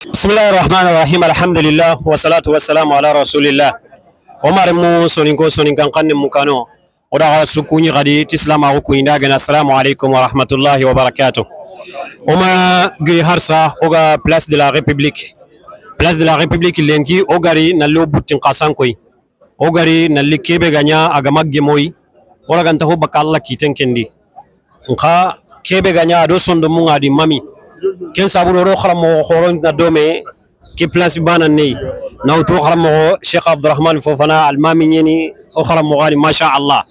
بسم الله الرحمن الرحيم الحمد لله والصلاة والسلام على رسول الله ومر مو سونينكو سونينكان قن مكانو ودا سكوني غادي تسلم عليكم السلام عليكم ورحمة الله وبركاته وما غي هرسا اوغا بلاس دي لا ريبوبليك لينكي اوغاري نالو بوتين قاسانكوي اوغاري نالي كيبي غانيا اغاماغي موي ولا غانتا هو بكالا كيتن كندي نخا كيبي غانيا دو سوندو مو غادي مامي كن سابورو رو خرمو خورون دومي كي بلاس بانا ني نوتو خرمو شيخ عبد الرحمن فوفنا المامي ني اخرمو غالي ما شاء الله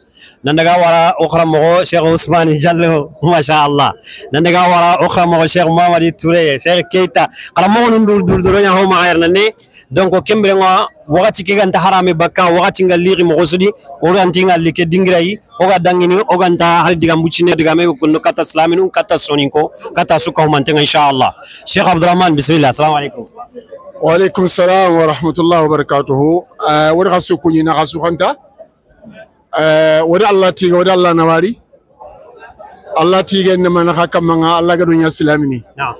نندغا ورا اخرمو شيخ عثمان جلو ما شاء الله نندغا ورا اخرمو شيخ محمد توري شيخ كيتا خرمو ندور دور دور نيا هما غير نني دونك كيمبرينغا وقتي كي غانتا حرامي بكا وقتي غا ليغي مغوسدي وغانتي غا ليكي دينغراي اوغا دانغيني اوغانتا هل ديغام بوتشيني ديغامي كنو كاتا سلامين كاتا سونينكو كاتا سوكو مانتين ان شاء الله شيخ عبد الرحمن بسم الله السلام عليكم وعليكم السلام ورحمة الله وبركاته ورغسو كوني نغسو خانتا ودع الله تيغ ودع الله نواري الله تيغ انما نخا كمانا الله غدو نيا سلاميني نعم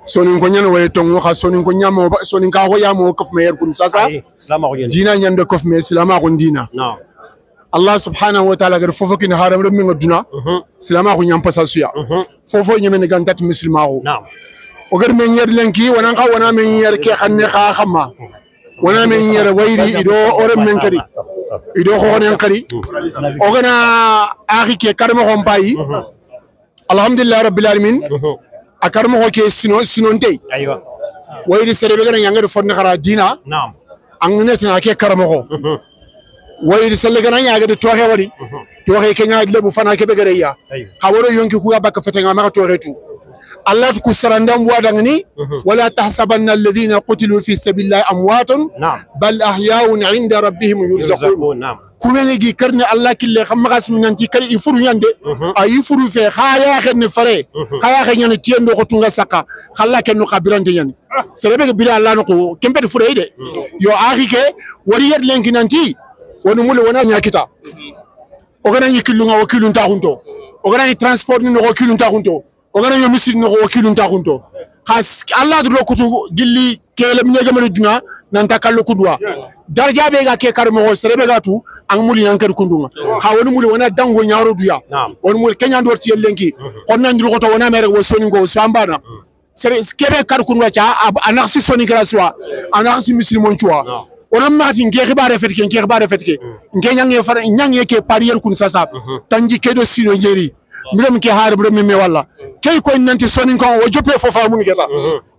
سونين كو نيان وي تونغ خا سونين كو نيامو سونين كا هو يامو كف مير كون ساسا سلام عليكم دينا نيان دو كف مي سلام عليكم دينا نعم الله سبحانه وتعالى غير فوفو كي نهارم رمي غدنا سلام عليكم نيام باساسيا فوفو نيمن غانتات مسلماو نعم وغير من ير لنكي وانا من ير كي خني خا خما وانا من ير ويري ايدو اورم من كري ايدو خونن كري اوغنا اخي كي كارمو خومباي الحمد لله رب العالمين akarmo ko ke sinonte ايوه wayri serebe gana yangere fonni khara dina نعم annetina ke karmo ko wayri selle gana yagade toxe wari toxe kenya lebu fana ke be gare ya khawro yonki ku abaka fetenga ma toxe tu allah ku sarandam wadangni wala tahsabanna alladhina qutilu fi sabilillahi amwatun bal ahya'un 'inda rabbihim yurzaqun نعم kumene gi karne allah kille xamma xasmi nanti kay ifuru nyande ay ifuru fe khaya xene fare khaya xene tiendo ko tunga saka khalla ken no khabirante nyane serebe bila allah no ko kembe fure ide yo akhi ke wari yed lenki nanti wonu mule wona nyakita o gana yikilu nga wakilun ta hunto o gana transport no wakilun ta hunto o gana yo misil no wakilun ta hunto khas allah do ko gilli kele mi ngamane duna nanta kallo kudwa darja be ga ke karmo serebe ga tu ang muli yankar kundunga ha woni muli wona dango nyaaro duya woni muli kenya ndor ti lenki konna ndir ko to wona mere wo soni ngo sambana sere kebe kar kunwa cha anaxi soni kala soa anaxi muslimon chua wona mati nge xibare fetke nge nyange fara nyange ke parier kun sasa tanji kedo sino njeri milam ke har bro me wala kay ko nanti soni ko wo jope fofa mun geta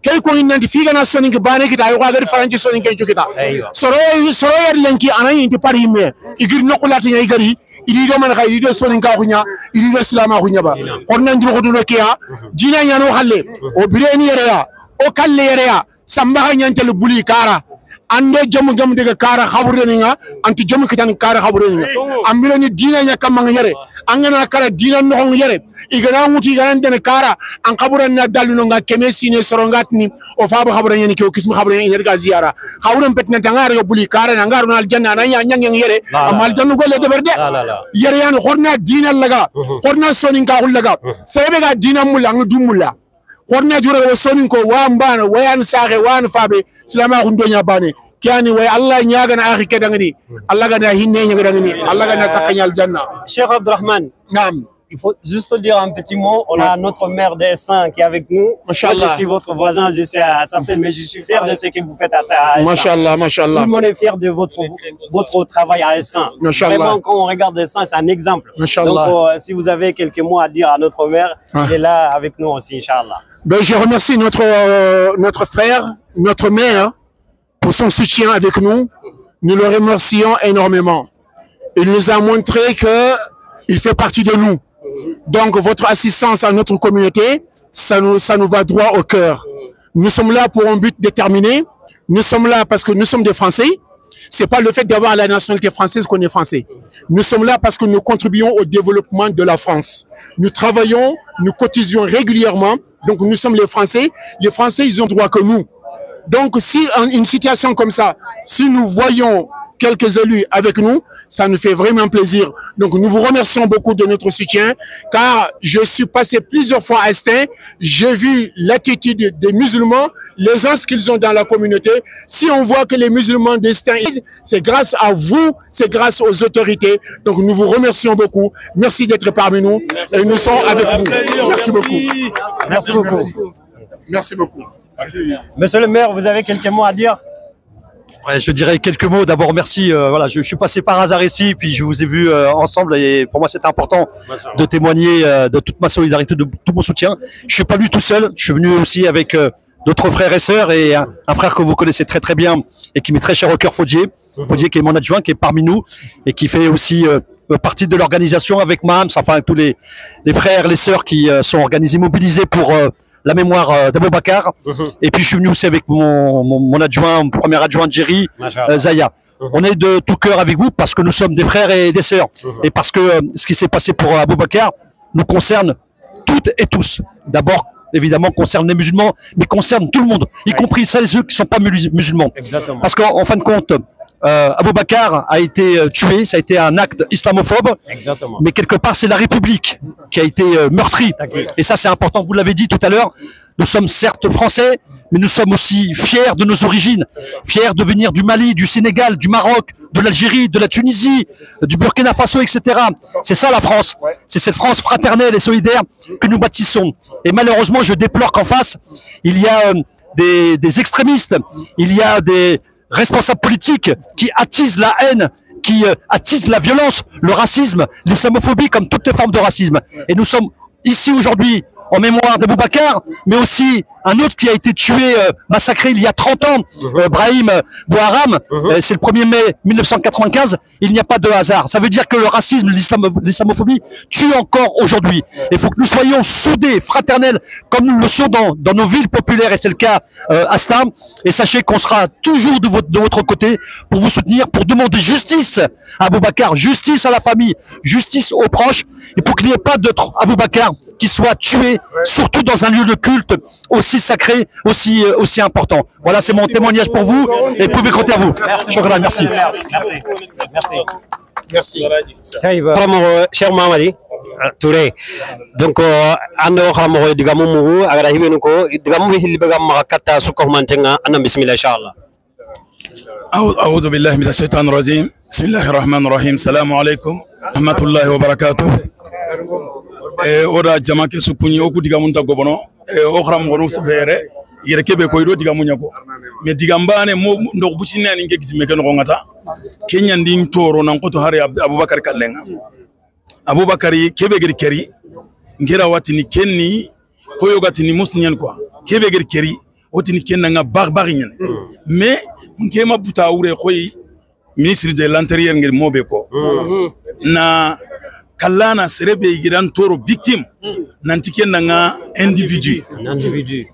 kay ko nanti figa na soni ke bane kita ayo ga faranci soni ke jukita soro yer lenki anani ti pari me igir nokulati ngay gari idi do man khay idi do soni ka xunya idi do islama xunya ba kon nan ko do kiya dina nyano halle o bireni yere ya o kalle yere ya samba nyantel buli kara ando jamu daga kara khabureni nga anti jamu kitan kara khabureni nga ambiro ni dina nya kamang yere angana kala dina no hong yere igana muti ganan den kara an khaburan na daluno nga kemesi ne sorongatni o faabo khaburan ni ko kismu khaburan ni ga ziyara khaburan petna tangara go buli kara na ngaru na aljanna na nya nyang yere amal jannu golle de berde yere yan khorna dina laga khorna sonin ka laga sebe ga dina mulla ang dumulla khorna jura wo sonin ko wa mbana wayan saxe wan faabe silama ko ndonya bane kiani way allah nyaaga na akhi kedangani allah gana hinne nyaaga dangani allah gana takanyal janna Cheikh Abdurrahman naam il faut juste dire un petit mot. On a notre maire d'Estin qui est avec nous. Moi, je suis votre voisin, je suis à Sarcelles, mais je suis fier de ce que vous faites à Estin. Machallah, machallah. Tout le monde est fier de votre travail à Estin. Vraiment, quand on regarde Estin, c'est un exemple. Machallah. Donc, si vous avez quelques mots à dire à notre maire, il est là avec nous aussi, Inch'Allah. Ben, je remercie notre frère, notre maire, pour son soutien avec nous. Nous le remercions énormément. Il nous a montré que il fait partie de nous. Donc, votre assistance à notre communauté, ça nous va droit au cœur. Nous sommes là pour un but déterminé. Nous sommes là parce que nous sommes des Français. C'est pas le fait d'avoir la nationalité française qu'on est français. Nous sommes là parce que nous contribuons au développement de la France. Nous travaillons, nous cotisons régulièrement. Donc, nous sommes les Français. Les Français, ils ont droit que nous. Donc, si une situation comme ça, si nous voyons quelques élus avec nous. Ça nous fait vraiment plaisir. Donc, nous vous remercions beaucoup de notre soutien, car je suis passé plusieurs fois à Estin. J'ai vu l'attitude des musulmans, les ans qu'ils ont dans la communauté. Si on voit que les musulmans d'Estin, c'est grâce à vous, c'est grâce aux autorités. Donc, nous vous remercions beaucoup. Merci d'être parmi nous. Et nous sommes avec vous. Merci beaucoup. Merci beaucoup. Merci beaucoup. Monsieur le maire, vous avez quelques mots à dire? Ouais, je dirais quelques mots. D'abord, merci. Voilà, je suis passé par hasard ici, puis je vous ai vu ensemble, et pour moi, c'était important de témoigner de toute ma solidarité, de tout mon soutien. Je suis pas venu tout seul. Je suis venu aussi avec d'autres frères et sœurs, et un frère que vous connaissez très très bien et qui m'est très cher au cœur, Faudier. Faudier, qui est mon adjoint, qui est parmi nous et qui fait aussi partie de l'organisation avec Mahams, enfin tous les frères, les sœurs qui sont organisés, mobilisés pour la mémoire d'Aboubacar. Et puis je suis venu aussi avec mon adjoint, mon premier adjoint Jerry, Zaya. On est de tout cœur avec vous parce que nous sommes des frères et des sœurs. Et parce que ce qui s'est passé pour Aboubacar nous concerne toutes et tous. D'abord, évidemment, concerne les musulmans, mais concerne tout le monde, y compris celles et ceux qui ne sont pas musulmans. Exactement. Parce qu'en fin de compte, Aboubacar a été tué, ça a été un acte islamophobe. Exactement. Mais quelque part, c'est la République qui a été meurtrie. Et ça, c'est important, vous l'avez dit tout à l'heure. Nous sommes certes français, mais nous sommes aussi fiers de nos origines, fiers de venir du Mali, du Sénégal, du Maroc, de l'Algérie, de la Tunisie, du Burkina Faso, etc. C'est ça la France. C'est cette France fraternelle et solidaire que nous bâtissons. Et malheureusement, je déplore qu'en face, il y a des extrémistes, il y a des responsables politiques qui attisent la haine, qui attisent la violence, le racisme, l'islamophobie, comme toutes les formes de racisme. Et nous sommes ici aujourd'hui en mémoire d'Aboubacar, mais aussi un autre qui a été tué, massacré il y a 30 ans, Brahim Bouharam, c'est le 1er mai 1995, il n'y a pas de hasard. Ça veut dire que le racisme, l'islamophobie tue encore aujourd'hui. Il faut que nous soyons soudés, fraternels, comme nous le sommes dans nos villes populaires, et c'est le cas à Stam. Et sachez qu'on sera toujours de votre côté pour vous soutenir, pour demander justice à Aboubacar, justice à la famille, justice aux proches, et pour qu'il n'y ait pas d'autre Aboubacar qui soit tué, surtout dans un lieu de culte aussi sacré, aussi important. Voilà, c'est mon témoignage pour vous, et pouvez compter à vous. Shukran, merci. Merci. Cher Mamadi Touré. Donc, ando khamo digamu mu agara hibenu ko digamu hilbega makata suko mantenga anam bismillah inshallah. أعوذ بالله من الشيطان الرجيم بسم الله الرحمن الرحيم السلام عليكم ورحمة الله وبركاته ورا جماعة سكوني أو كديكا منتا غبنا أخرام غنو سبهره يركب كويرو ديكا منياكو مديكامبانه مو نوبوشيني نينكي كزمكن غونغاتا كينيان دين تورو نانكوتو هاري أبو بكر كالنغا أبو بكر كيبغير كري نغيرا واتني كني كويو غاتني مسلمين كوا كيبغير كري واتني كننا باغباغين mais nkema buta ure koy ministre de l'intérieur ngir mobe ko na kallana serebe gidan toro victime nanti kenanga individu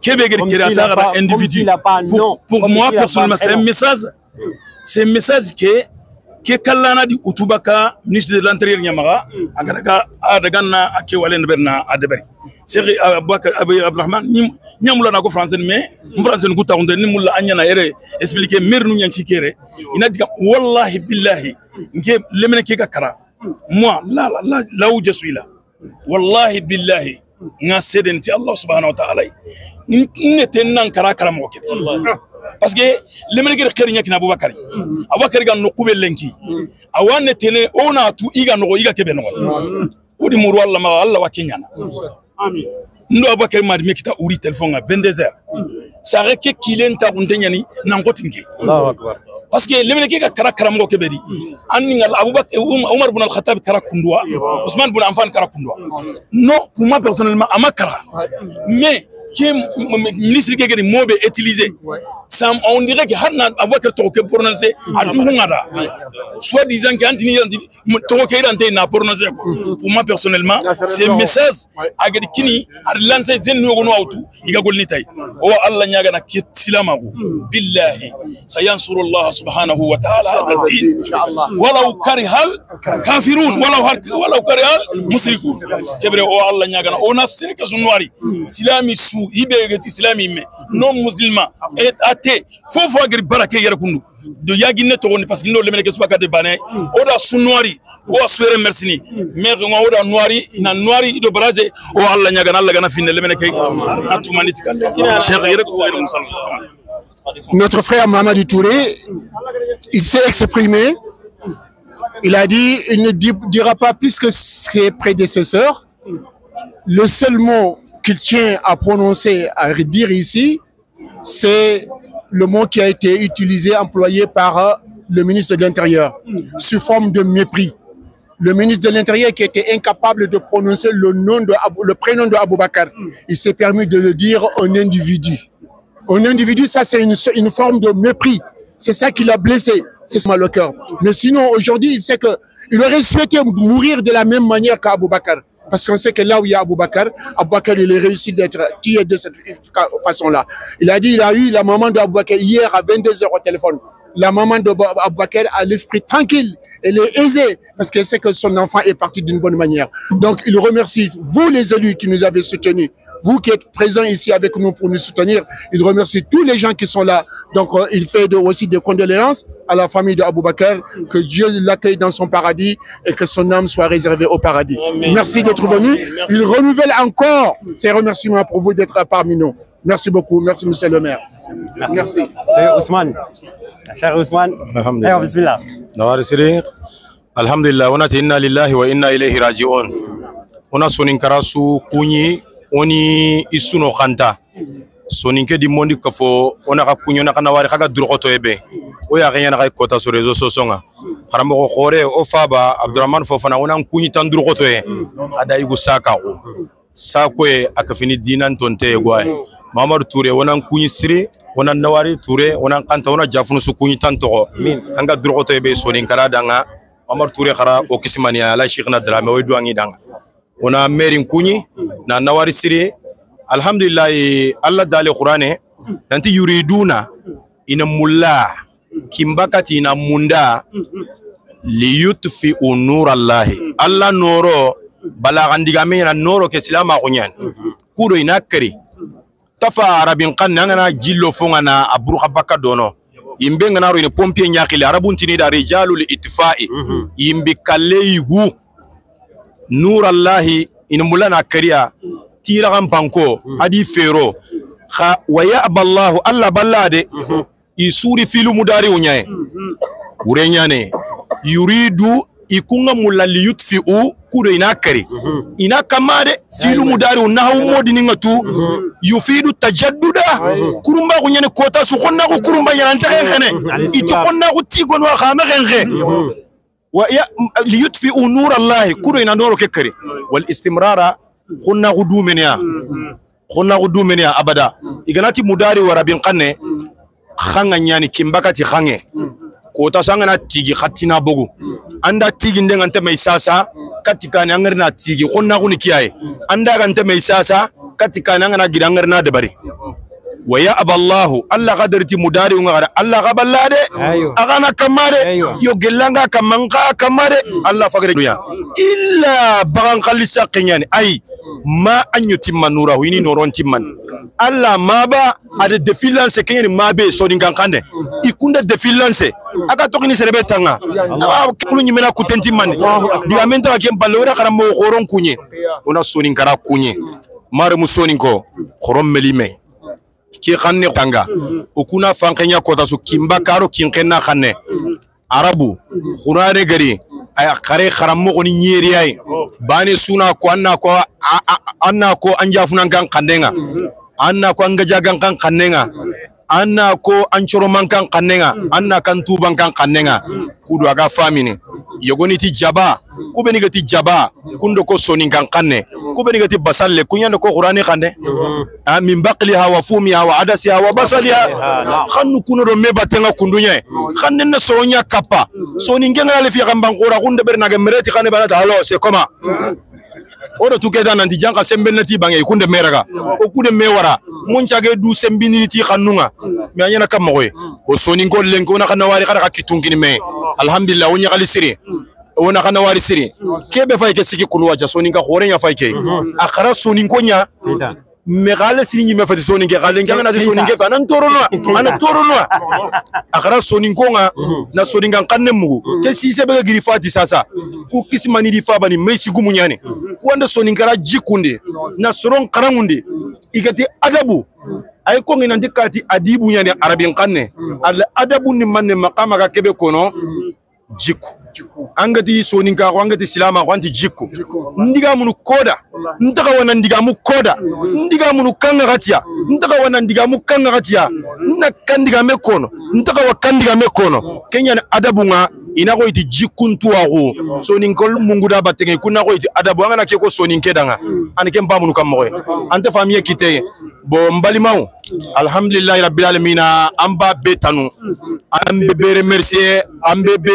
kebe gir kirata gara individu pour moi personnellement c'est un message que kallana di utubaka ministre de l'intérieur nyamaga agaraga adagana ake walen berna adebari Cheikh Aboubacar Abdourahmane nyamula na ko français mais français ko tawnde ni mulla anyana ere expliquer mernu nyang sikere ina diga wallahi billahi nke lemene ke kakara moi là où je suis là wallahi billahi nga sedenti Allah subhanahu wa ta'ala ni tenan kara mo ke parce que lemene ke kheri nyakina Aboubacar ga no kubel lenki awane tene ona tu iga no iga kebe no odi muru Allah ma Allah wakinyana amin ndo Aboubacar mad mekita uri téléphone à 22h ça reke kilen ta untenyani nangotinke Allahu akbar parce que lemene ke kara mo kebedi anninga Aboubacar Omar ibn al-Khattab kara kundwa Ousmane ibn Affan kara kundwa non pour moi personnellement amakara mais qui ministre qui est mauvais utilisé ça on dirait que harna Aboubacar to ke prononcer a duhungada soit disant que antini to ke irante na prononcer pour moi personnellement c'est message agadi kini ar lancer zen no gono autu iga golni tay o Allah nyaga na kitilama go billahi sayansuru Allah subhanahu wa ta'ala hada din inshallah walau karihal kafirun walau karihal mushrikun kebre o Allah nyaga na ona sirka sunwari islami su ibe gati islami me non musulman et athée faut agri barake yara kundu do yagine to woni parce que no lemene ke suba kade bane o da su noiri o suere merci mais ngo o da noiri ina noiri do baraje o alla nyaga alla gana finne lemene ke atu maniti kalle cheikh yere ko wayno musal. Notre frère Mamadi Touré, il s'est exprimé. Il a dit, il ne dira pas plus que ses prédécesseurs. Le seul mot qu'il tient à prononcer, à dire ici, c'est le mot qui a été utilisé, employé par le ministre de l'Intérieur, sous forme de mépris. Le ministre de l'Intérieur qui était incapable de prononcer le prénom de Aboubakar, il s'est permis de le dire un individu. Un individu, ça c'est une forme de mépris. C'est ça qui l'a blessé, c'est mal au cœur. Mais sinon, aujourd'hui, il sait qu'il aurait souhaité mourir de la même manière qu'Aboubakar. Parce qu'on sait que là où il y a Aboubakar, il a réussi d'être tué de cette façon-là. Il a dit, il a eu la maman d'Aboubakar hier à 22h au téléphone. La maman d'Aboubakar a l'esprit tranquille, elle est aisée, parce qu'elle sait que son enfant est parti d'une bonne manière. Donc, il remercie vous les élus qui nous avez soutenus. Vous qui êtes présents ici avec nous pour nous soutenir, il remercie tous les gens qui sont là. Donc, il fait aussi des condoléances à la famille d'Aboubakar, que Dieu l'accueille dans son paradis et que son âme soit réservée au paradis. Amen. Merci d'être venu. Il renouvelle encore ses remerciements pour vous d'être parmi nous. Merci beaucoup. Merci, monsieur le maire. Merci. Monsieur Ousmane. Cher Ousmane. Alhamdulillah. Bismillah. Alhamdulillah. On a inna lillahi wa inna ilayhi raji'un. On a sonin karasu kunyi. Oni isuno kanta soninke di mondi kafo ona ka kunyo na kana wari kaga durgoto ebe o ya ganya na kay kota sur réseaux sociaux nga karamo ko khore o faba Abdurrahman Fofana ona kunyi tan durgoto e ada yugo saka o sako e akafini dinan tonte gwae Mamadou Touré ona kunyi siri ona nawari Touré ona kanta ona jafunu su kunyi tan to anga durgoto ebe soninkara danga Mamadou Touré khara o kisimania ala Cheikhna Dramé o duangi danga ona merin kunyi na nawari siri alhamdulillah Allah dale Qur'ane nanti yuriduna ina mulla kimbakati ina munda li yutfi nurallahi Allah noro balagandiga mena noro ke silama kunyan kudo ina kari tafa arabin kan ngana jillo fonga na aburu habaka dono imbe ngana ro ina pompier nyakile arabun tini da rijalul itfa'i imbi kalleigu nurallahi ina mulana kariya tiragan banko adi fero kha waya aballahu alla ballade isuri filu mudari unyae urenyane yuridu ikunga mulali yutfi'u kudo ina kari ina kamade filu mudari unahu modi ninga tu yufidu tajadduda kurumba kunyane kota su khonna ko kurumba yana ntakhene itu khonna ko tigon wa khama khenche ليطفئوا نور الله كورينا نورو ككري والاستمرار خنا غدو منيا ابدا اغناتي مداري ورابين قنه خanga nyani kimbakati khange kota sangana tigi khatina bogu anda tigi ndengante mai sasa katika nyangarna tigi khonna kuni kiyaye anda gante mai sasa katika nangana gidangarna de bari waya aballahu alla qadarti mudari ngara alla qaballade agana kamare yo gelanga kamanka kamare alla fagre duya illa bagan khalisa qinyani ay ma anyu timmanura wini noron timman alla maba ade defilance kenyani mabe so dingan kande ikunda defilance aga tokini serebe tanga kulu nyimena kutenti man diga menta kem balora karamo khoron kunye ona sonin kara kunye mare musonin ko khorom melime ki khanne tanga ukuna fankenya kota su kimba karo kinkena khanne arabu khurare gari ay khare kharamo ko ni nyeri ay bani suna ko anna ko anjafuna kan kandenga anna ko angaja kan kandenga anna ko anchoro mankan kandenga anna kan tuban kan kandenga kudu aga famine yogoni ti jaba kubeni gati jaba kundo ko sonin kan kanne kubeni gati basalle kunyando ko qur'ani kande min baqliha wa fumiha wa adasiha wa basaliha khannu kuno do meba tenga kundunya khanne na sonya kappa sonin genga le fi gamban qura kunde bernaga mereti khane bana halo c'est comment odo tukeda nanti janka sembenati bangi kunde meraga o kude mewara monchage du sembiniti khannunga mi anyana kamoy o sonin ko lenko na kana wari khara kitungini me alhamdulillah wonya kali siri wona kana wari siri kebe fay ke siki kulwa ja sonin ka khore nya fay ke akhara sonin ko nya me gale sini me fati soninke gale ngana de soninke fa nan torono akara soninko nga na soninga kanne mugu ke si sebe giri fati sasa ku kismani di fa bani meisi gumunyane ku anda soninkara jikunde na soron karangunde igati adabu ay ko ngina ndikati adibu nyane arabin kanne al adabu ni manne maqama ka kebe kono jiku angati soninka ko angati silama ko anti jiku ndiga munu koda ntaka wana ndiga mu koda ndiga munu kanga gatia ntaka wana ndiga mu kanga gatia na kandiga mekono ntaka wa kandiga mekono kenya na adabu nga ina ko iti jikuntu wago soninkol munguda batenge kuna ko iti adabu nga na ke ko soninke danga anike mba munu kamoy ante famille kite bo mbalimaw alhamdulillah rabbil alamin amba betanu ambe be remercier ambe be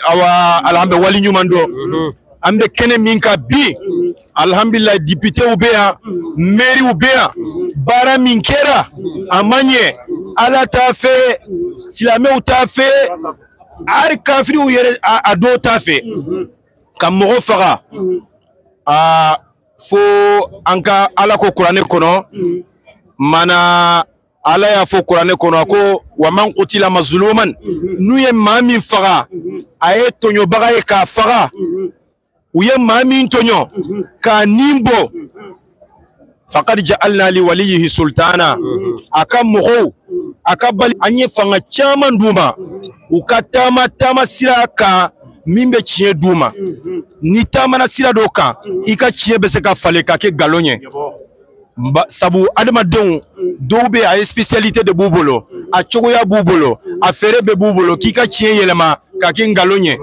awa alhambe wali nyumando ambe kene minka bi alhamdulillah député ubea maire ubea bara minkera amanye ala tafe silame utafe ar kafiri uyere ado tafe kamogo faga fo anka ala ko qur'ane kono mana ala ya fo qur'ane kono ko waman qutila mazluman nuye mami faga aye tonyo baga e ka faga uye mami tonyo ka nimbo faqad ja'alna li walihi sultana akamugo akabali anye fanga chama nduma ukatama tama siraka mimbe chie duma ni tama na sira doka ika chie bese ka fale ka ke galonye sabu adama doube a spécialité de boubolo a chogoya boubolo a fere be boubolo kika chie yelema ka ke galonye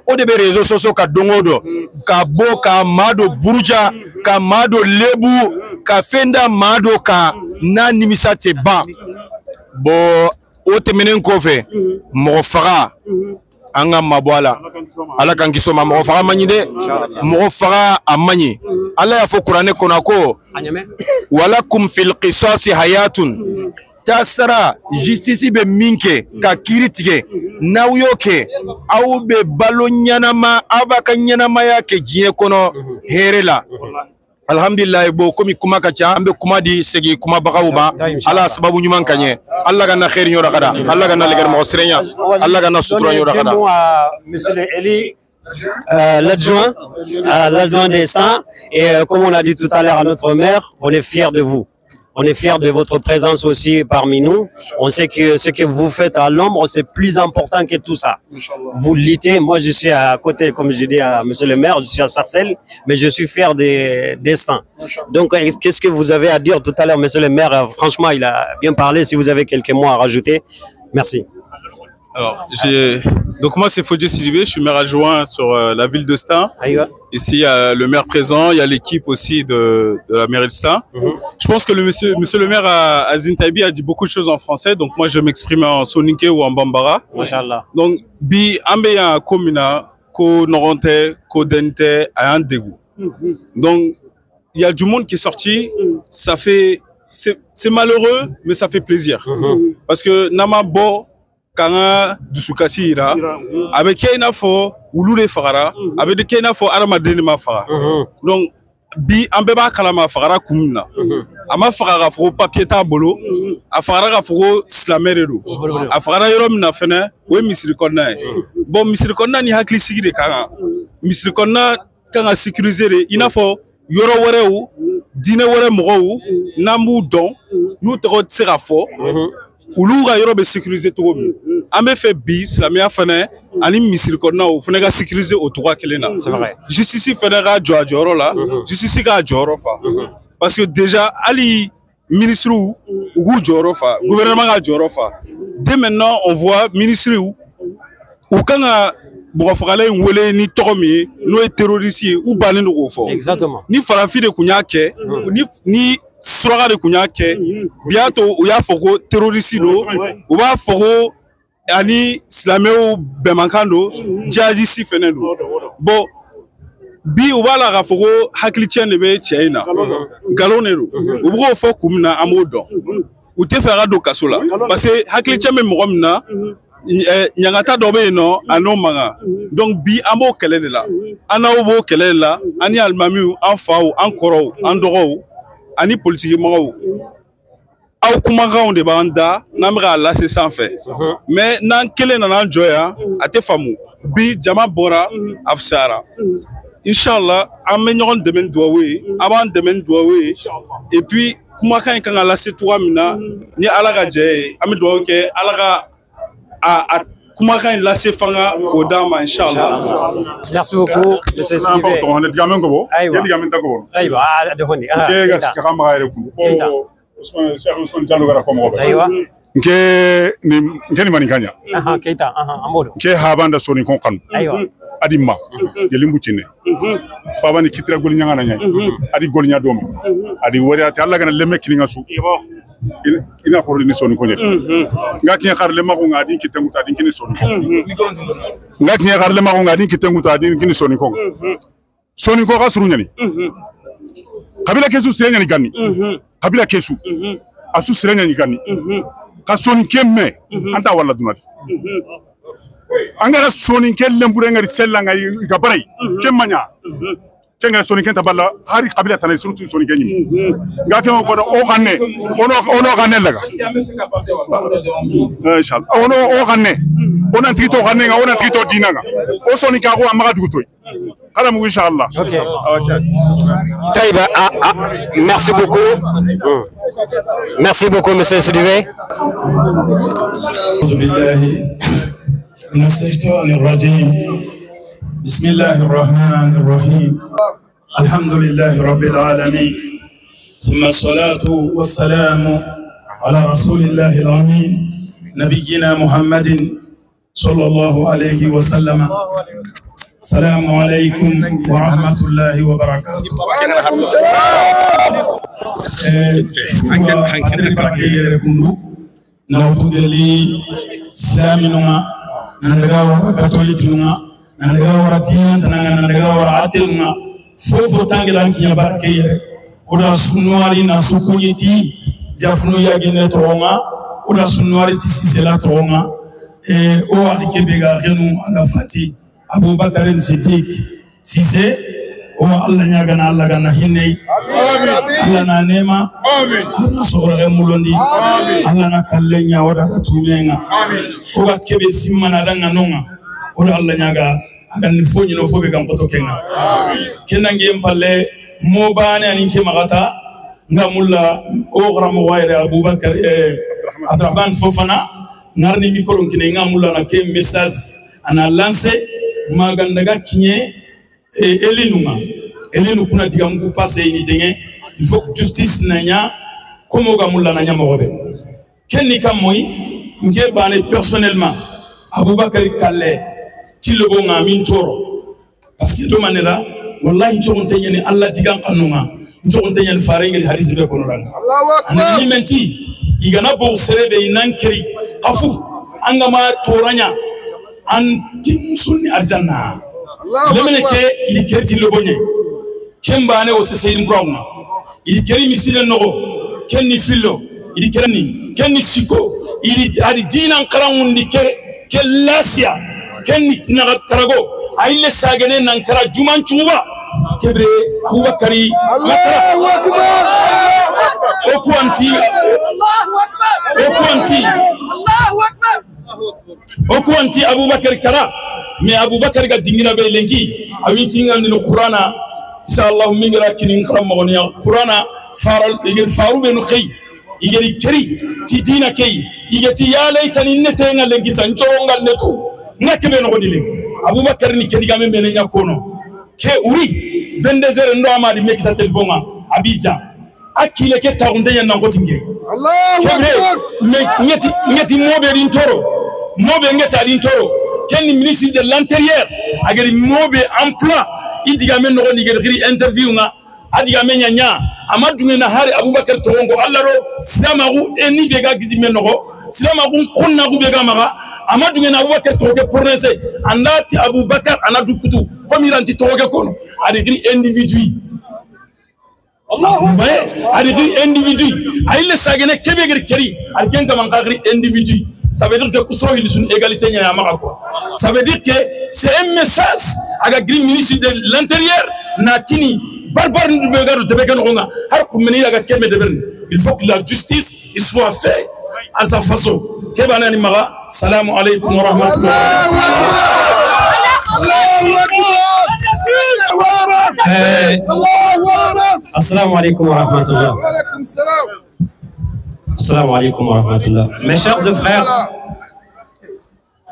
o de be réseaux sociaux ka dongodo ka bo ka mado buruja ka mado lebu ka fenda mado ka na nimisa te ba bo o temenen kofe mo faga anga mabwala ala kan kisoma mo faga manyide mo faga amanyi ala ya fo qur'ane konako walakum fil qisas hayatun tasara justice be minke ka kiritige nawyoke au be balonyana ma abaka nyana ma yake jiye kono herela alhamdulillah bo komi kuma kacha ambe kuma di segi kuma bagawba ala sababu nyuman kanye Allah ganna khair nyora kada Allah ganna legar mo sirenya Allah ganna sutura nyora kada monsieur Eli l'adjoint d'Estin et comme on a dit tout à l'heure à notre maire, on est fiers de vous. On est fiers de votre présence aussi parmi nous. On sait que ce que vous faites à l'ombre, c'est plus important que tout ça. Vous luttez. Moi, je suis à côté, comme je dis à monsieur le maire, je suis à Sarcelles, mais je suis fier d'Estin. Donc, qu'est-ce que vous avez à dire tout à l'heure, monsieur le maire? Franchement, il a bien parlé. Si vous avez quelques mots à rajouter, merci. Alors, donc moi c'est Fodje Sidibé, je suis maire adjoint sur la ville de Stein. Ici il y a le maire présent, il y a l'équipe aussi de la mairie de Stein. Je pense que le monsieur le maire Azin Taibi a dit beaucoup de choses en français, donc moi je vais m'exprimer en soninké ou en bambara. Machallah. Donc bi ambeya komina ko noronte ko dente a un dégoût. Donc il y a du monde qui est sorti, ça fait c'est malheureux mais ça fait plaisir. Parce que nama bo kanga dusukasi ira avec kena fo ulule fagara avec de kena fo arama denima faga donc bi ambeba kalama fagara kumna ama fagara fo papier ta bolo a fagara fo slameredo a fagara yorom na fene we misri konna bon misri konna ni hakli sigide kanga misri konna kanga sécuriser ina fo yoro worewu dine wore mogo nambu don nous te sera fo ulu ga yoro be sécuriser to amé fait bis la meilleure fene ani misiri konna o fene ga sécuriser au droit kelena c'est vrai justice fene ga joro là justice ga joro fa parce que déjà ali ministre ou joro fa gouvernement ga joro fa dès maintenant on voit ministre ou kanga bo fagala ngwele ni tomi no terroriste ou balendo ko fo exactement ni farafi de kunyake ni suraga de kunyake biato o ya fogo terroriste do o ba fogo ani islameo bemankando jaji si fenendo bo bi o ba la ga fogo hakli chene be china galonero o bo fo kumna amodo o te fera do kasola parce que hakli cheme mo mna nyangata dobe no anomanga donc bi amo kele de la ana o bo kele la ani almami en fao en koro en doro ani politique mɔgɔw aw kumakanw de b'an da n'an bɛ k'a lase sanfɛ mais n'an kelen nana an jɔ yan a tɛ faamu bi jama bɔra a fisayara inshallah an bɛ ɲɔgɔn dɛmɛ ni duwawu ye a b'an dɛmɛ ni duwawu ye et puis kumakan in kan ka lase cogoya min na ni Ala ka jɛ ye an bɛ duwawu kɛ Ala ka a kumakan in lase fanga k'o d'an ma inshallah. Merci beaucoup monsieur Sidibé. ne digamen ko bo ye digamen ta ko bo Aywa ade honni ke ga sika ma yɛrɛ kun ko Ousmane Diallo gara ko mo aywa nke ni manikanya Keita Amadou ke habanda soni kon kan aywa adimma yelimbu cine baba ni kitira gol nyanga na nyai adi gol nya dom adi wori ati alla gana lemme kininga su ina ko ni soni ko jeti ngaki ya xarle ma ko ngadi kitangu ta din kini soni ko ngaki ya xarle ma ko ngadi kitangu ta din kini soni ko ka suru nyani kabila kesu sirenya ni ganni kabila kesu asu sirenya ni ganni ka soni kemme anta wala dunadi angara soni kelle mbure ngari sella ngai ga barai kemmanya kenga soni kenta balla hari kabila tanay surtout soni kenyi ngake ko o ganne ono ganne laga inshallah ono ganne ona trito ganne nga ona trito dinanga o soni ka ko amaga dugutoy hala mu inshallah. OK Taïba merci beaucoup. Merci beaucoup monsieur Sidibé. من الشيطان الرجيم بسم الله الرحمن الرحيم الحمد لله رب العالمين ثم الصلاة والسلام على رسول الله الأمين نبينا محمد صلى الله عليه وسلم السلام عليكم ورحمة الله وبركاته nandaga wara catholique lunga nandaga wara diina tananga nandaga wara atel lunga fofo tangilan kiya barke yere oda sunwari na sukuyeti jafnu yagine tonga oda sunwari tisizela tonga o alikebega renu ala fati Abubakar Siddiq Cissé o Allah nyaga na Allah gana hinne Allah na nema Allah sore mulondi Allah na kallenya wada tumenga o ga kebe simana danga nonga o Allah nyaga aga ni fonyi no fobe gam koto kenga kenange mpalle mo bane ani ke magata ngamulla o gramo wayre Abubakar Abdurrahman Fofana ngarni mikoro kine ngamulla na ke message ana lancer magandaga kinye elinu kuna diga mku passe ni denge il faut que justice nanya komo ga mulla nanya mogobe kenni kam moy nge bane personnellement Abubakar Kalle tilobo ngamin toro parce que do manela wallahi njonte nyene Allah diga kanunga njonte nyene farengeli hadith be kono ran Allahu akbar ani menti igana bo serebe inankeri afu angama toranya an kimsunni arjanna lemene ke ili kerti lobonye kembane o seseyim frawna ili keri misile nogo kenni fillo ili kenni siko ili adi dinan qarawundi ke lasia kenni naga karago ayile sagene nan kara juman chuba kebre Abubakari Allahu akbar okwanti okwanti Abubakar kara mais Abubakar ga dingina be lenki awinti ngal ni Qur'ana inshallah mingra kinin kram mogoni Qur'ana faru be no kay igeri keri ti dina kay igeti ya laytani nete ngal lenki sancho ngal neto ngakebe no godi lenki Abubakar ni kedi gamen be nyakono ke oui 22h ndo amadi mekita telefona Abidjan akile ke taunde nyanna ngotinge Allahu akbar ngeti mobe din toro mobe ngeta din toro ken ministre de l'intérieur agari mobe emploi idiga men no ngeri interview nga adiga men nyanya amadu na hari Abubakar tongo allaro silamagu eni bega gizi men no silamagu kunna gu bega maga amadu na Abubakar tongo prononcer andati Abubakar anadu kutu comme il anti tongo kono adigri individu Allahu adigri individu ayile sagene kebegri keri arken kam ngagri individu. Ça veut dire que Kousro il est une égalité nya amako. Ça veut dire que c'est un message à la grille ministre de l'intérieur na kini barbare du Begaro de Beganonga, Harkumenia Keme de Bern. Il faut que la justice soit faite à sa façon. Kebanani Mara, salam alaikum wa rahmatullah. Assalamu alaikum wa rahmatullah. Assalamu alaikum wa rahmatullah. Mes chers frères,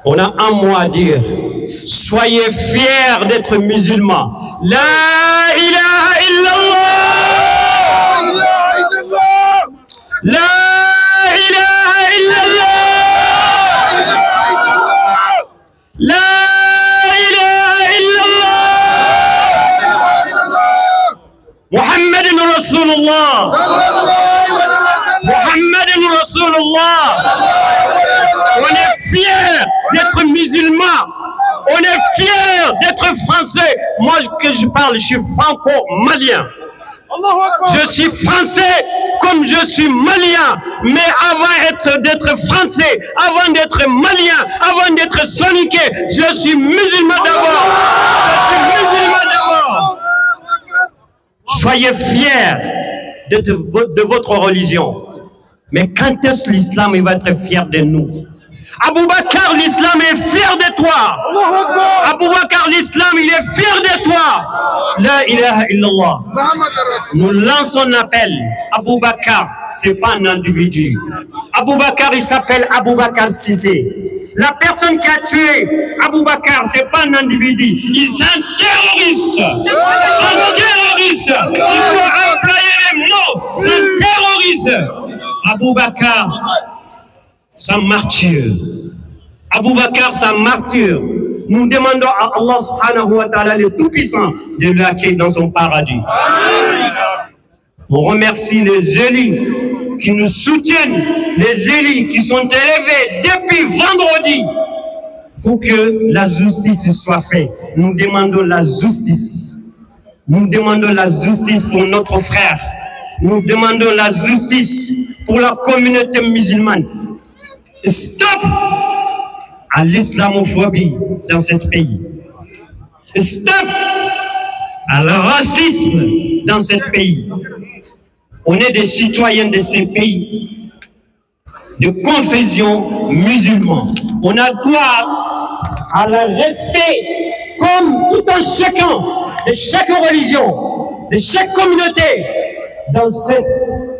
on a un mot à dire. Soyez fiers d'être musulmans. La ilaha illallah. La ilaha illallah. La ilaha illallah. Muhammad Rasulullah. Muhammad Rasulullah. On est fiers d'être musulmans. On est fiers d'être français. Moi, que je parle, je suis franco-malien. Je suis français comme je suis malien. Mais avant d'être français, avant d'être malien, avant d'être soniqué, je suis musulman d'abord. Je suis musulman d'abord. Soyez fiers de votre religion. Mais quand est-ce que l'islam va être fier de nous? Abou Bakr, l'islam est fier de toi. Abou Bakr, l'islam, il est fier de toi. La ilaha illallah. Nous lançons un appel. Abou Bakr, c'est pas un individu. Abou Bakr, il s'appelle Abou Bakr Cissé. La personne qui a tué Abou Bakr, c'est pas un individu. C'est un terroriste. Un terroriste. Il faut employer les mots. C'est un terroriste. Abou Bakr, c'est un martyr. Abou Bakr, c'est un martyr. Nous demandons à Allah subhanahu wa ta'ala, le Tout-Puissant, de l'accueillir dans son paradis. On remercie les élus qui nous soutiennent, les élus qui sont élevés depuis vendredi pour que la justice soit faite. Nous demandons la justice. Nous demandons la justice pour notre frère. Nous demandons la justice pour la communauté musulmane. Stop à l'islamophobie dans ce pays. Stop à le racisme dans ce pays. On est des citoyens de ce pays, de confession musulmane. On a droit à le respect comme tout un chacun, de chaque religion, de chaque communauté dans cette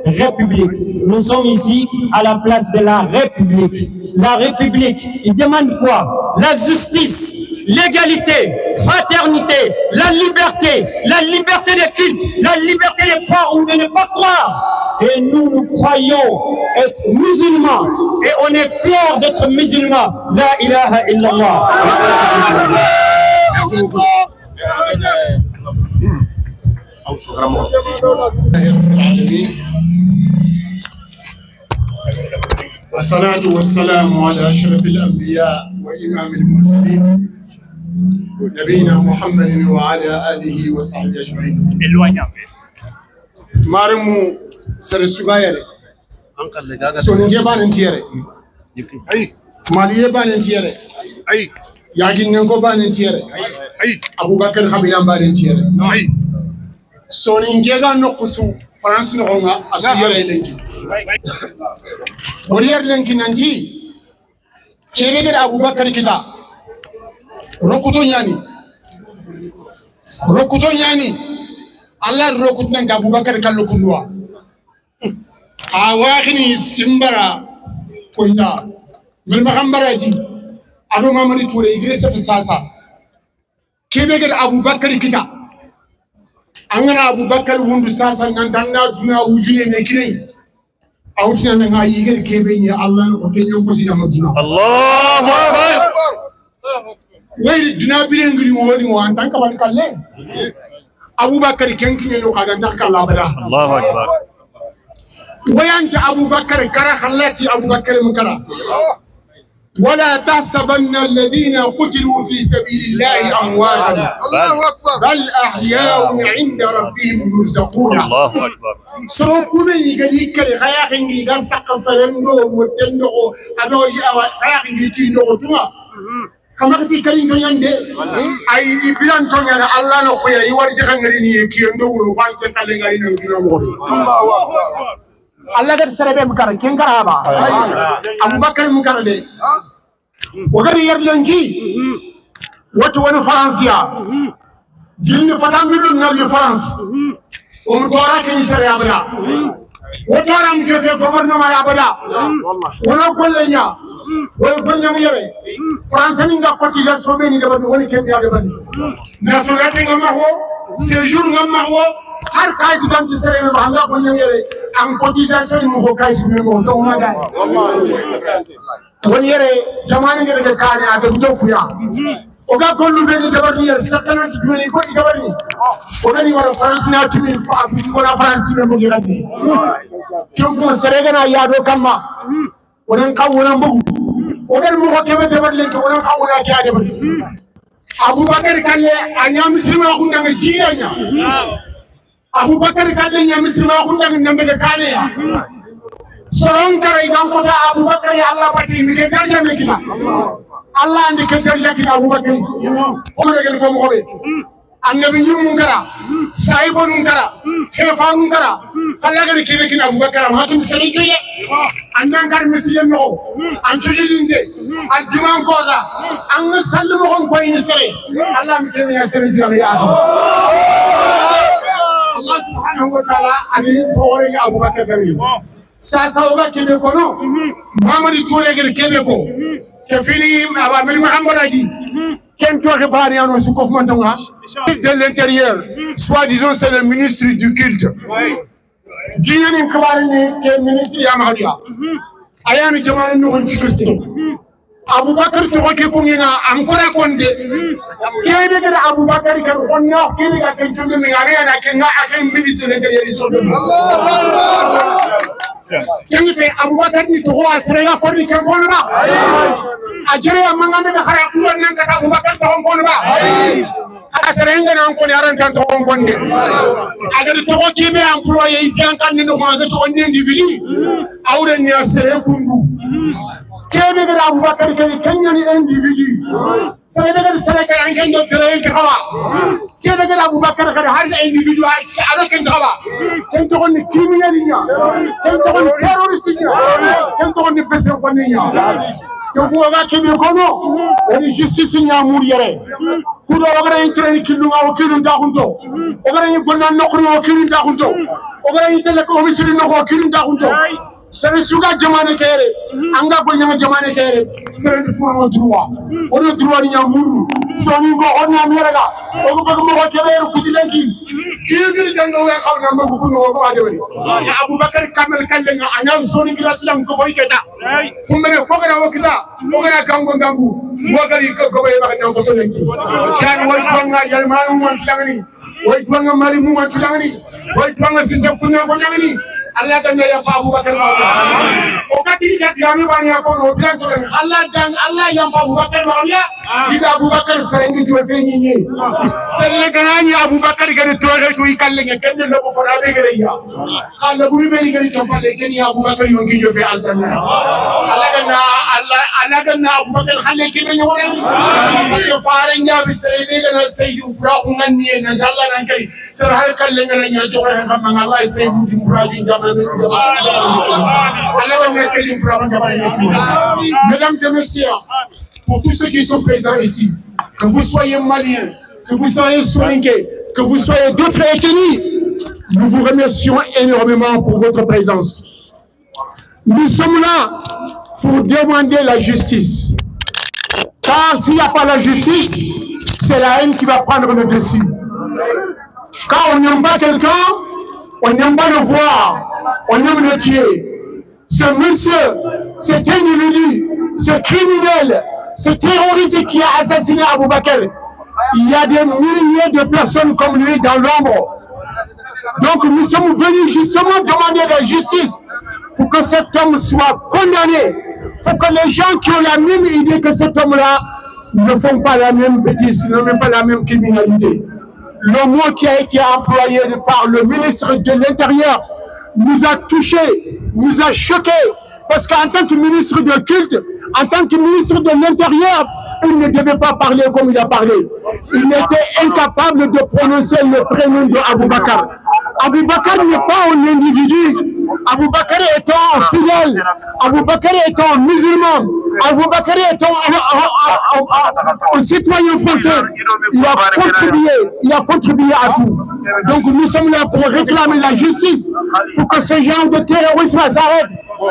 République. Nous sommes ici à la place de la République. La République, il demande quoi? La justice, l'égalité, fraternité, la liberté de culte, la liberté de croire ou de ne pas croire. Et nous croyons être musulmans et on est fiers d'être musulmans. La ilaha illallah. Merci beaucoup. والصلاة والسلام على أشرف الأنبياء وإمام المرسلين نبينا محمد وعلى آله وصحبه أجمعين. مارمو سرسوغايري سونيجي باننتيري ماليه باننتيري ياغين نكو باننتيري أبو بكر خبيران باننتيري سونيجي نقصو France no nga asuyere lenki Oriyer lenki nanji kebe gada Abubakar kita rokuto nyani Allah rokut nan ga Abubakar kallo kunwa awakini simbara koita mel magambara ji ado mamadi toure igresa fi sasa kebe gada Abubakar kita angana Abubakar wundu sasa ngantanda duna ujune mekire awtina na ngayi gel kebe ni Allah ko tenyo ko sina maduna Allahu akbar wayri duna bilengri woni wa antanka ban kalle Abubakar kenki no kaga takka Allah bala Allahu akbar wayanta Abubakar kara khallati Abubakar mukara ولا تحسبن الذين قتلوا في سبيل الله أمواتا بل أحياء عند ربهم يرزقون الله أكبر سوكومي يغني كري غايغي غا سقفلندو متندو ادو غايغي تي نوتوا kamakati karin to yande ay ibiran to yana Allah no ko ya yi warje ngari ni ki ndo wuro ba ke kale ngari no kino mo Allah ga sarabe mu karan ken karaba Abubakar mu karade o gari yerlenki wato wani faransiya gilni fatamidun ngali France on tora ken sharia bada wato ram jofe gouvernement ya bada wala kollenya wala kollenya mu yere France ni nga cotisation be ni de bani woni ken ya de bani nationalité ngam ho séjour ngam ho har kaji dam ci sere ba nga ko yere am cotisation mu ko kaji be mo to ma dai woni yere jamani ngere ke kaani a de do fuya o ga gollu be ni de bani yere sakana ci joni ko di de bani o gani wala France na timi ko na France be mo ngi rabbi to ko sere gana yaado kamma wonen kam wonen bugu ogen mo ko kebe de bani ko wonen kam wona ki ade bani Abubakar kalle anya muslima ko ndanga jiya Abubakar kalle nya muslima ko ndanga ndanga kale ya soron kare gan ko ta Abubakar ya Allah pati mi ke darja me kita Allah andi ke darja kita Abubakar ko ngel ko mo be annabi nyum ngara saibo ngara kefa ngara kala ga ke be kita Abubakar ma tum sele joye annan kar muslim no an tujinde an diman ko da an sallu ko ko ni sere Allah mi ke ya sere joye ya Allah subhanahu wa ta'ala ani tore ya Abubakar gari sasa oga kebe ko no mamadi tore gel kebe ko ke fini Amir Muhammad aji ken to ke bari ano su ko fuma tonga de l'intérieur soi-disant c'est le ministre du culte dina ni kabari ni ke ministre ya mahdiya ayani jama'an no kon culte Abubakar to ko ke ko ngi am ko ra konde kebe ke Abubakar kan xonna kebe ka ken tonde mi ngare na ke nga ak ministre de l'intérieur so Yang fe Abubakar ni to wa sere ko ni kan kono ba ajere amanga me ka khara kuwan nan ka Abubakar to kono ba asere ngana ko ni aran kan to konde agar to ko kibe employé jan kan ni no ma ga to ni individu awre ni asere kundu kebe ga Abubakar ke kanya ni individu sere ga sere ka an kan do tere ka kebe ga Abubakar ka har sa individu ala kan ka kan to ni criminel ni kan to ni terroriste ni kan to ni person ko ni yo ko ga kebe ko no ni justice ni amur yere ku do ga ni tere ni kilu ga o kilu da hunto o ga ni gonna nokri o kilu da hunto o ga ni tele ko mi suri no ko kilu da hunto sere suga jamane kere anga ko nyama jamane kere sere du fu mo droit o do droit ni amuru so ni go on na meraga o ko ko mo kebe ko dilenki jigir jango ga xaw na mo ko no ko adewri ya Abubakar kamel kalle nga anya so ni gira sulam ko foy keta kumbe ko ga o kita mo ga gango gangu mo ga ri ko be ba tan ko to lenki kan way tonga yal ma mo silangani way tonga mali mo silangani way tonga sise kunna ko nyangani Allah dan ya Abubakar ma o katiri ka tirami bani ko no bian to Allah dan Allah ya Abubakar ma ya ida Abubakar sarengi jo feni ni selle ganani Abubakar ga to re to ikalle nge ken lo ko fara be gere ya kala buri be gere to pale ken ya Abubakar yo ngi jo fe aljanna Allah ganna Abubakar khalle ke be nyore ko fare nya bi sere be ga sayyidu bra ngani en Allah nan kai sere hal kalle ngana nya jo re kam Allah sayyidu bra Mesdames et messieurs, pour tous ceux qui sont présents ici, que vous soyez maliens, que vous soyez soninké, que vous soyez d'autres ethnies, nous vous remercions énormément pour votre présence. Nous sommes là pour demander la justice. Car s'il n'y a pas la justice, c'est la haine qui va prendre le dessus. Quand on n'aime pas quelqu'un, on n'aime pas le voir, on aime le tuer. Ce monsieur, cet individu, ce criminel, ce terroriste qui a assassiné Abubakar, il y a des milliers de personnes comme lui dans l'ombre. Donc nous sommes venus justement demander la justice pour que cet homme soit condamné, pour que les gens qui ont la même idée que cet homme-là ne font pas la même bêtise, ne font pas la même criminalité. Le mot qui a été employé par le ministre de l'Intérieur nous a touchés, nous a choqués, parce qu'en tant que ministre de culte, en tant que ministre de l'Intérieur, il ne devait pas parler comme il a parlé. Il était incapable de prononcer le prénom de Abou Bakr. Abou Bakr n'est pas un individu. Abou Bakr étant fidèle, Abou Bakr étant musulman, Abou Bakr étant un citoyen français, il a contribué à tout. Donc nous sommes là pour réclamer la justice, pour que ce genre de terrorisme s'arrête,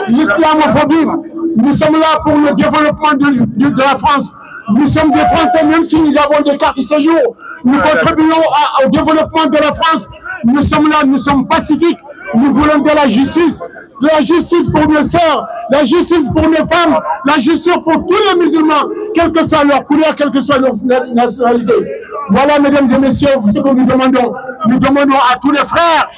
l'islamophobie. Nous sommes là pour le développement de la France. Nous sommes des Français, même si nous avons des cartes de séjour. Nous contribuons au développement de la France. Nous sommes là, nous sommes pacifiques. Nous voulons de la justice pour nos sœurs, la justice pour nos femmes, la justice pour tous les musulmans, quelle que soit leur couleur, quelle que soit leur nationalité. Voilà, mesdames et messieurs, ce que nous demandons. Nous demandons à tous les frères,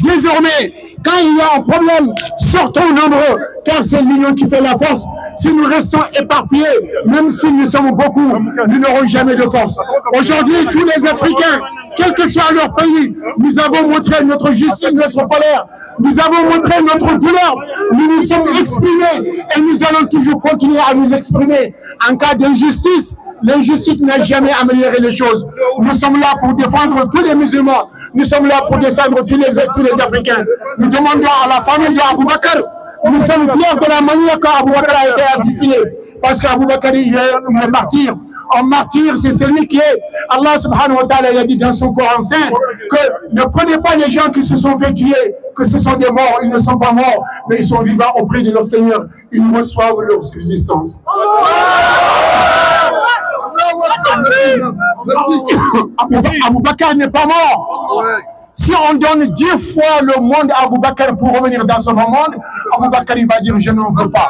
désormais, quand il y a un problème, sortons nombreux, car c'est l'union qui fait la force. Si nous restons éparpillés, même si nous sommes beaucoup, nous n'aurons jamais de force. Aujourd'hui, tous les Africains, quel que soit leur pays, nous avons montré notre justice, notre colère. Nous avons montré notre douleur. Nous nous sommes exprimés et nous allons toujours continuer à nous exprimer. En cas d'injustice, l'injustice n'a jamais amélioré les choses. Nous sommes là pour défendre tous les musulmans. Nous sommes là pour défendre tous les Africains. Nous demandons à la famille d'Abou Bakr. Nous sommes fiers de la manière qu'Abou Bakr a été assassiné. Parce qu'Abou Bakr, il est martyr. Un martyr, c'est celui qui est. Allah subhanahu wa ta'ala a dit dans son Coran saint que ne prenez pas les gens qui se sont fait tuer, que ce sont des morts. Ils ne sont pas morts, mais ils sont vivants auprès de leur Seigneur. Ils reçoivent leur subsistance. Abou Bakr n'est pas mort. Si on donne 10 fois le monde à Abou Bakr pour revenir dans ce bas monde, Abou Bakr il va dire je n'en veux pas.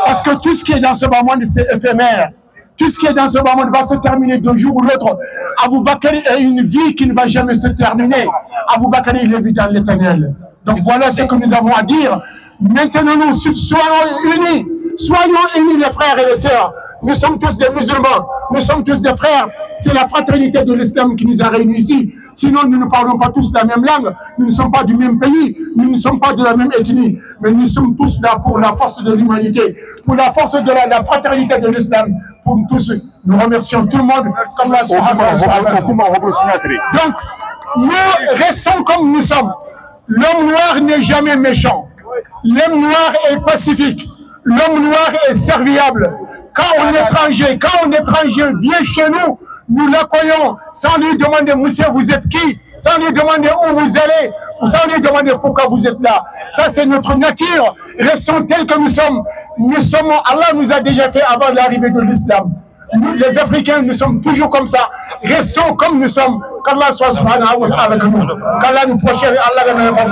Parce que tout ce qui est dans ce bas monde c'est éphémère. Tout ce qui est dans ce bas monde va se terminer d'un jour ou l'autre. Abou Bakr a une vie qui ne va jamais se terminer. Abou Bakr il est vu dans l'éternel. Donc voilà ce que nous avons à dire. Maintenant nous soyons unis. Soyons unis les frères et les sœurs. Nous sommes tous des musulmans, nous sommes tous des frères. C'est la fraternité de l'islam qui nous a réunis ici. Sinon, nous ne parlons pas tous la même langue, nous ne sommes pas du même pays, nous ne sommes pas de la même ethnie. Mais nous sommes tous là pour la force de l'humanité, pour la force de la fraternité de l'islam. Pour tous, nous remercions tout le monde. Donc, nous restons comme nous sommes. L'homme noir n'est jamais méchant. L'homme noir est pacifique. L'homme noir est serviable. Quand un étranger vient chez nous, nous l'accueillons sans lui demander, monsieur, vous êtes qui? Sans lui demander où vous allez, sans lui demander pourquoi vous êtes là. Ça, c'est notre nature. Restons tels que nous sommes. Allah nous a déjà fait avant l'arrivée de l'islam. Nous, les Africains, nous sommes toujours comme ça. Restons comme nous sommes. Qu'Allah soit subhanahu wa ta'ala avec nous. Qu'Allah nous prochaine. Allah ne nous pas.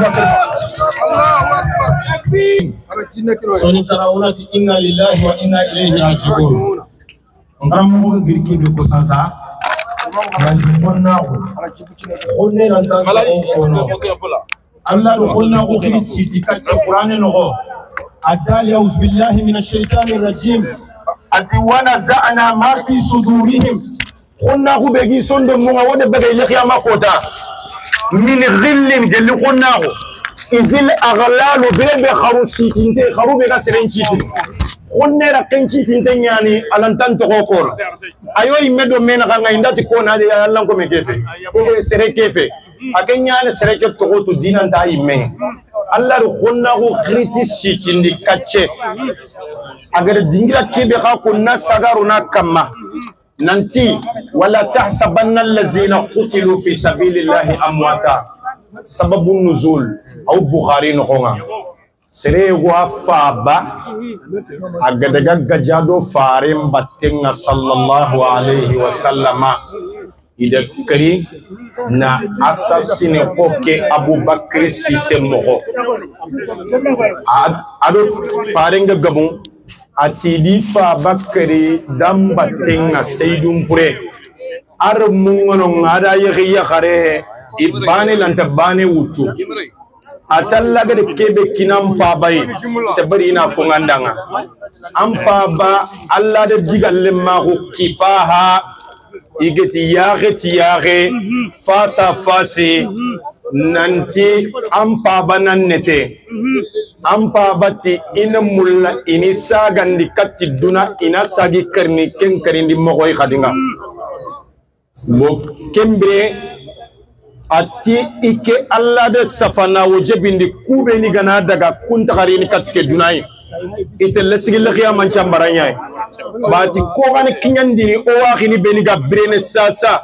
Soni karaunati inna lillahi wa inna ilayhi raji'un. Ngamu girki be ko sansa. Allah do qulna ko khirisi kat Qur'an no go. Adal yauz billahi minash shaitanir rajim. Ati wana za'na ma fi sudurihim. Qulna ko begi sondo mo wode bege yakhiyama kota. Min ghillin gel qulna ko. Izil aghlalu bebe kharusi tinte kharube ga serenci khonnera kenci tinte nyani alantan to kokor ayo imedo mena kanga indati kona de Allah ko mekefe o sere kefe akenya sere ke to to dinan ta imme Allah ru khonna ko kriti sitindi kache agar dingira kebe ka kunna sagaruna kama nanti wala tahsabanna allazina qutilu fi sabilillahi amwata sababun nuzul au Bukhari nokonga sere wa faba agadaga gajado farim batenga sallallahu alaihi wasallama ida kari na assassine koke Abu Bakr Sise moko ado farenga gabon atidi fa Bakri dam batenga Seydou Mpure ar mungono ngada yegiya khare ibane lantabane wutu atalla gade kebe kinam pa bay sebrina ko ngandanga ampa ba alla de digalle ma ko kifaha igeti yare face à face nanti ampa bananete ampa bati ina mulla ini sagandi katti duna ina sagi karni ken karindi mogoy khadinga bo kembre ati ike alla de safana wajibindi kube ni gana daga kunta garini katike dunai ite lesigi lekhia manchambaranya bati ko gani kinyandini o waxini beni ga brene sasa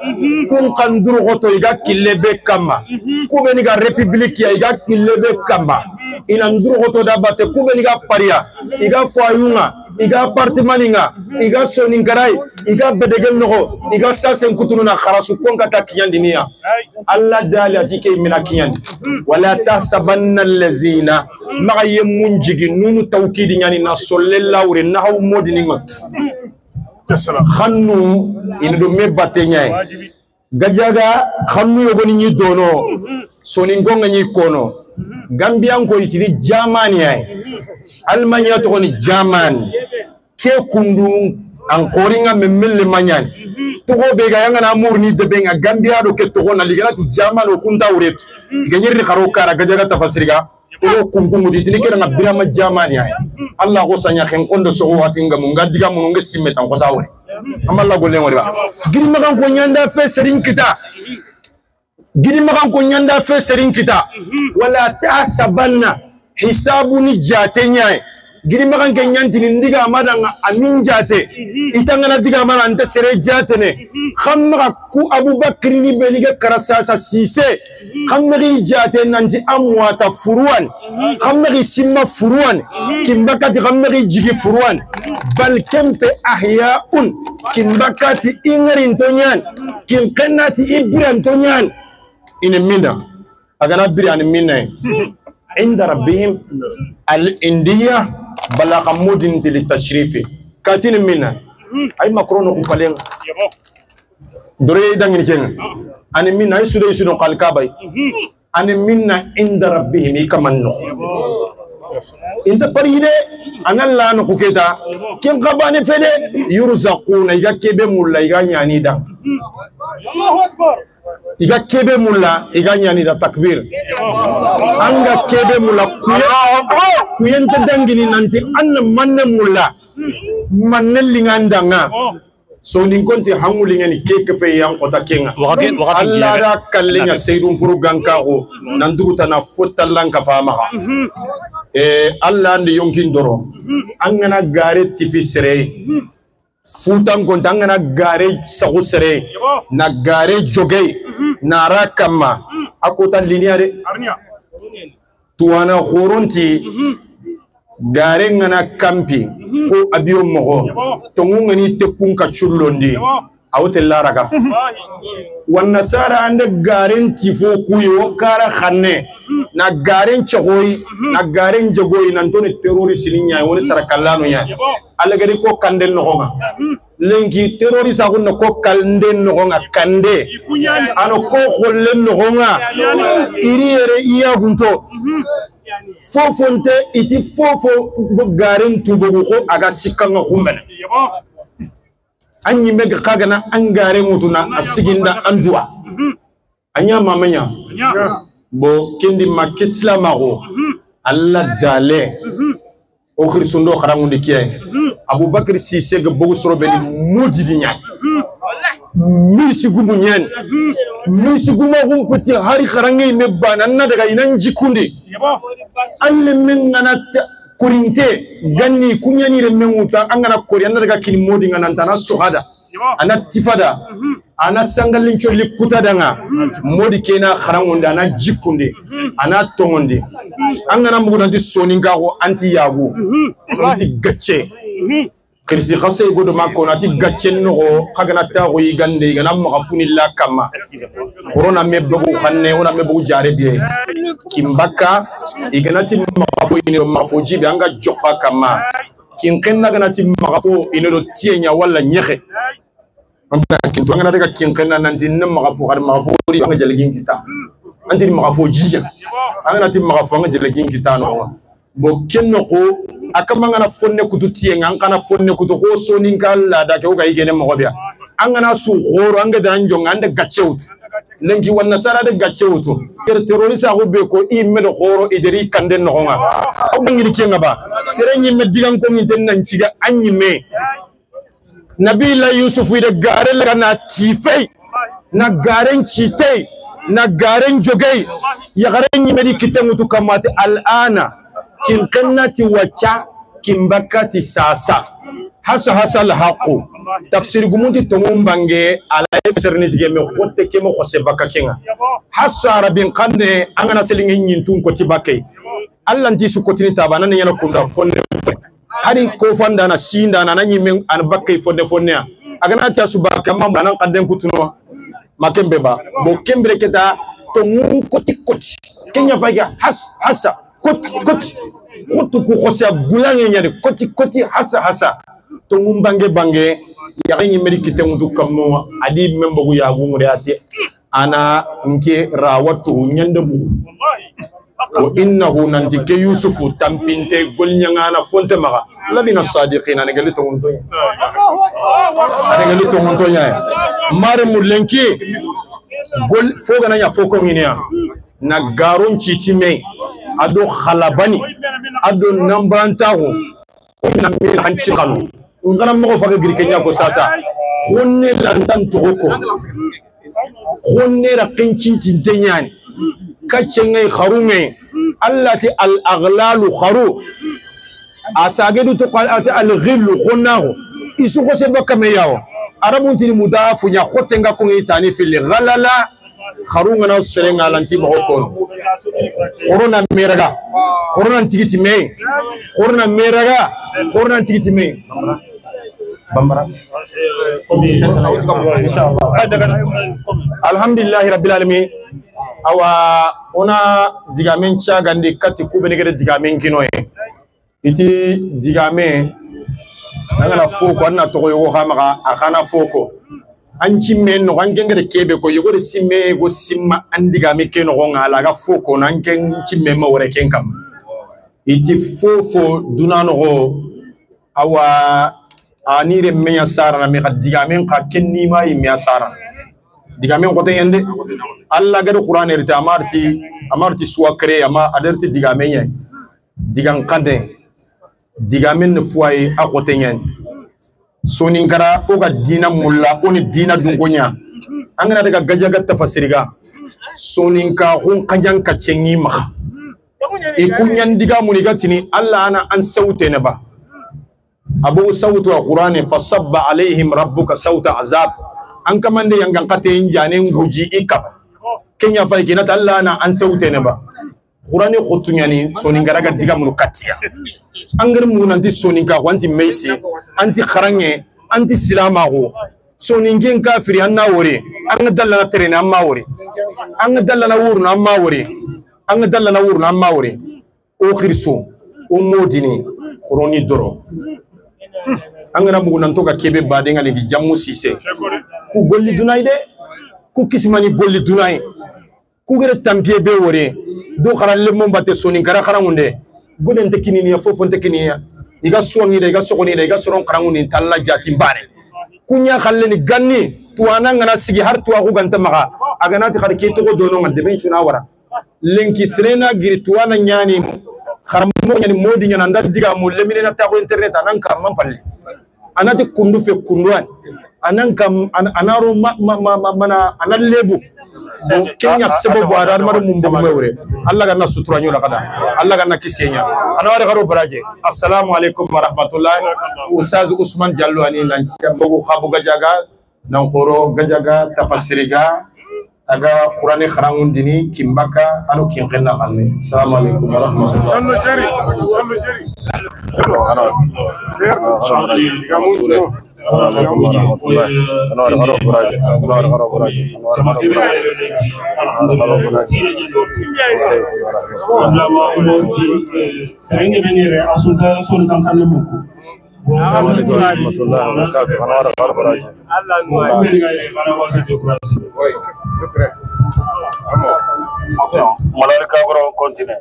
kun kanduru goto iga kilebe kama kube ni ga republique ya iga kilebe kama ina nduru goto da bate kube ni ga paria iga foyunga iga appartementinga iga soningarai iga bedegen nogo iga sasen kutununa kharasu konka ta kinyandini ya alla dali atike mina kinyandi wala tahsabanna allazina magaye munjigi nunu tawkidi nyani na sollella wure na haw modini ngot khannu ina do me batenya gajaga khannu yogoni ni dono soningonga ni kono gambian ko itiri jamani ay almanya to ni jamani ke kundu ankoringa memelle manyani to go be ga yanga na murni de benga gambia do ke to na liganati jamano kunta uret ganyeri kharo kara gajaga tafasiriga o kunkungu ditini kera na birama jamani ay Allah ko sanya khen kondo so watinga munga diga mununga simetan ko sawre amalla golle ngori ba giri magan ko nyanda fe serin kita giri magan ko nyanda fe serin kita wala tasabanna hisabuni jatenya giri magan ke nyantini ndiga madanga amin jate itangana diga mara anta sere jatene khamra ku abubakar ni beniga karasasa sise khamri jate nanti amwata furuan khamri simma furuan kimbakati khamri jigi furuan bal kempe ahyaun kimbakati ingrin tonyan kinkanati ibran tonyan ine minda agana biran minna inda rabbihim al-indiya balaga mudin til tashrifi katin minna ay makrono ko palen dore dangini kenga ani minna ay sudo suno qalkabay ani minna inda rabbihim kamanno inta paride analla no kuketa kem qabane fede yurzaquna yakebe mulla iganyani da Allahu akbar iga kebe mulla iga nyani da takbir anga kebe mulla kuyente dangini nanti anna manne mulla manne lingandanga so nin konti hangulingani keke fe yang kota kenga alla da kallinga seydum puru gankago nanduguta na fotallanka fama alla ndi yonkin doro angana gare tifi sere futan konta angana gare sagu sere na gare joge na rakama akota lineare tuwana khoronti gare ngana kampi ko abiyo mogo tongu ni tepunka chullondi awte laraka wan nasara ande garen tifo kuyo kara khanne na garen chogoy na garen jogoy nantone terroriste ni nyaay woni sarakallano nyaay alagari ko kanden nogonga lengi terroriste agun ko kanden nogonga kande ano ko hollen nogonga iriere iya gunto fofonte iti fofo garen tubugo ko aga sikanga khumena anyi mega kagana angare mutuna asiginda andua anya mamanya bo kindi makisla mago alla dale o khirsundo kharangundi kiye abubakar sise ga bogu sorobe ni mujidi nya misi gumu nyen misi gumu gum puti hari kharangi me banana daga inan jikundi alle mengana kurinte ganni kunyani remenguta angana koriana daga kin modi ngana tana sohada ana tifada ana sangalin choli kutadanga modi kena kharangonda ana jikunde ana tongonde angana mugudandi soninga ko anti yabu anti gache kirsi khase godo makko nati gache no khagana ta ko yigande gana magafuni la kama corona mebbu khanne ona mebbu jare biye kimbaka iganati magafo inero mafoji bi anga jokka kama kinkenna ganati magafo inero tienya wala nyekhe amna kintu anga daga kinkenna nanti nem magafo har magafo ri anga jelgin kita anti magafo jija anga nati magafo anga jelgin kita no bo kenno ko akamanga na fonne kutu tienga anga na fonne kutu ho soninka la da ke o ga igene mo bia anga na su horo anga da njonga anda gacheut lenki wan nasara de gatche wutu terroriste ko be ko imme do khoro ideri kande no nga o bangi kenga ba serenyi medigan ko ngin nan ciga anyi me nabila yusuf ida gare la na tifai na garen citei na garen jogay ya garen medi kitengutu kamati al'ana kin kannati wacha kin bakati sasa hasa al-haqu tafsir gumundi tongum bange ala efserne tige me khotte ke mo khose baka kenga hasa rabin qande angana selingi nyintun ko tibake allah nti su kotini tabana ne yana kunda fonne hari ko fanda na sinda na nanyi men an bakke fonne agana ta su baka mamma nan qanden kutuno makembe ba bo kembre keta tongun koti kenya faga hasa koti khotu ku khose bulange nyane koti hasa tongun bange ya ngi meri kitengu kammo adi membo ya gumure ati ana nke rawatu nyande bu wa innahu nantike yusufu tampinte golnyangana fonte maga labina sadiqina ne gali tongunto nya mare mulenki gol foga na ya foko nginya na garon chitime ado khalabani ado nambantahu na mi hanchikanu ngana mo fa giri kenya ko sasa khonne lantan toko khonne ra kinchi tintenyani kacenge kharume allati al aghlalu kharu asagedu to qalati al ghillu khonahu isu ko se bakame yawo arabun tini mudafu nya khotenga ko ngitani fil ghalala kharunga na serenga lanti mo ko corona meraga corona tigiti me corona meraga corona tigiti me bambara alhamdulillah rabbil alamin awa ona digamen cha gandi kati kubenegere digamen kinoye iti digame nangana foko na to yo hamaga akana foko anchi men no angengere kebe ko yogore simme go simma andigame keno ngala ga foko nangen chimme ma wore kenkam iti fofo dunano go awa anire meya sara na me digamen ka kenni mai meya sara digamen ko tayende alla gado qur'an erti amarti suwakre ama aderti digamen ye digan kande digamen ne fuay akotenyen soninkara oga dina mulla oni dina dungonya angana daga gajaga tafasiriga soninka hun kanjan ka cengi ma e kunyan diga munigatini alla ana an sautene ba abu sautu alqur'ani fasabba alaihim rabbuka sauta azab an kamande yangan kate injane nguji ikaba kenya fa ikinata alla ana an sautene ba qur'ani khotunyani soninkara ga diga munu katia angar munanti soninka wanti meisi anti kharange anti silamago soningen kafiri anna wori an dalla na terena amma wori an dalla na wurna amma wori o khirso o modini khoroni doro angana mugunanto ka kebe badenga le jamu sise ku golli dunay de ku kismani golli dunay ku gere tampie be wori do kharan le mom batte soninka kharangunde goden tekini ya fofon tekini ya iga suwangi de iga sokoni de iga soron karanguni talla jati mbare kunya khalle ni ganni tuwana ngana sigi har tuwa ku ganta maka aganati kharke to dono ngade ben chuna wara lenki srena giri tuwana nyani kharmo nyani modi nyana nda diga mo lemine na ta ko internet anan kam mampalle anati kundu fe kunduan anan kam anaro mana anan lebu so kenya sababu adar maru mumbu mewre Allah ganna sutura nyola kada Allah ganna kisenya anawara garo baraje assalamu alaikum warahmatullahi ustaz Usman Jallo ani nan sababu khabu gajaga nan qoro gajaga tafsiriga aga qur'ani kharangun dini kimbaka anu kin qenna qalni assalamu alaikum warahmatullahi Malaika bro continue.